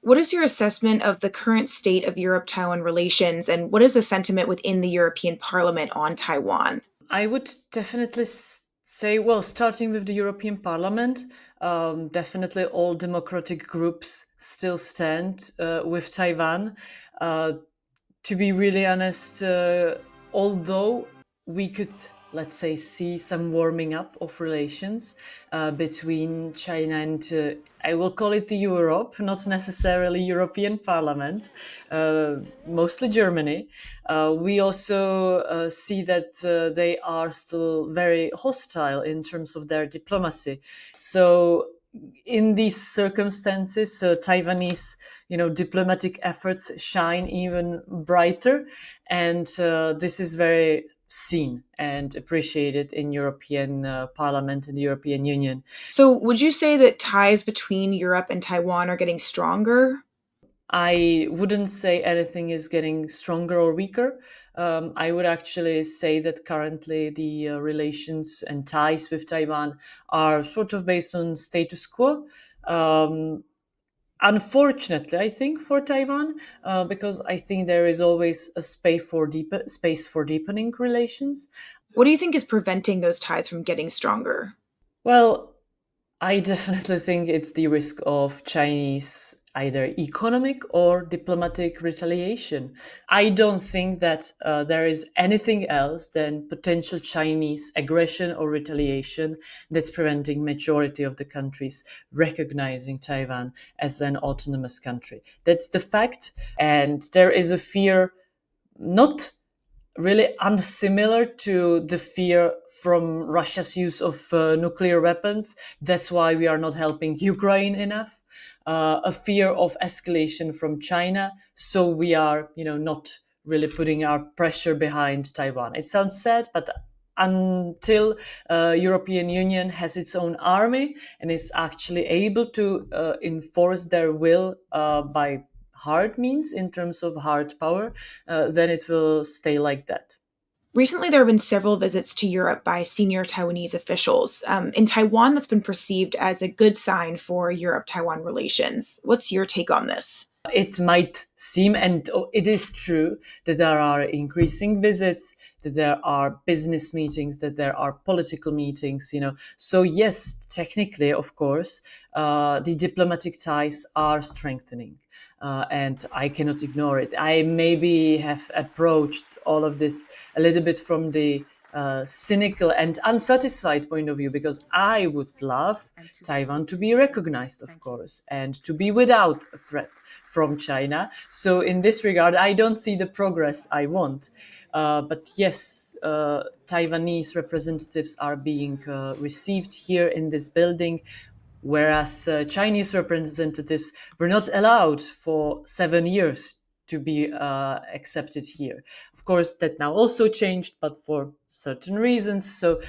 What is your assessment of the current state of Europe-Taiwan relations, and what is the sentiment within the European Parliament on Taiwan? I would definitely say, well, starting with the European Parliament, definitely all democratic groups still stand with Taiwan. Uh, to be really honest, although we could, let's say, see some warming up of relations between China and I will call it the Europe, not necessarily European Parliament, uh, mostly Germany. We also see that they are still very hostile in terms of their diplomacy. So in these circumstances, Taiwanese, diplomatic efforts shine even brighter, and this is very seen and appreciated in European Parliament and the European Union. So, would you say that ties between Europe and Taiwan are getting stronger? I wouldn't say anything is getting stronger or weaker. I would actually say that currently the relations and ties with Taiwan are sort of based on status quo. Um, Unfortunately, I think for Taiwan, because I think there is always a space for deepening relations. What do you think is preventing those ties from getting stronger? Well, I definitely think it's the risk of Chinese either economic or diplomatic retaliation. I don't think that there is anything else than potential Chinese aggression or retaliation that's preventing majority of the countries recognizing Taiwan as an autonomous country. That's the fact, and there is a fear not really unsimilar to the fear from Russia's use of nuclear weapons. That's why we are not helping Ukraine enough. A fear of escalation from China, so we are, not really putting our pressure behind Taiwan. It sounds sad, but until European Union has its own army and is actually able to enforce their will by hard means in terms of hard power, then it will stay like that. Recently, there have been several visits to Europe by senior Taiwanese officials. In Taiwan, that's been perceived as a good sign for Europe Taiwan relations. What's your take on this? It might seem, and it is true, that there are increasing visits, that there are business meetings, that there are political meetings, So, yes, technically, of course, the diplomatic ties are strengthening. And I cannot ignore it. I maybe have approached all of this a little bit from the cynical and unsatisfied point of view, because I would love Taiwan to be recognized, of course, and to be without a threat from China. So, in this regard, I don't see the progress I want. But yes, Taiwanese representatives are being received here in this building, whereas Chinese representatives were not allowed for 7 years to be accepted here. Of course, that now also changed, but for certain reasons. So,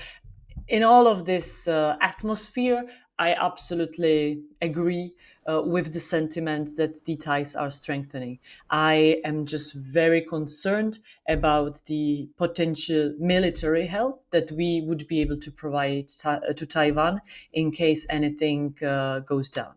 in all of this atmosphere, I absolutely agree with the sentiment that the ties are strengthening. I am just very concerned about the potential military help that we would be able to provide to Taiwan in case anything goes down.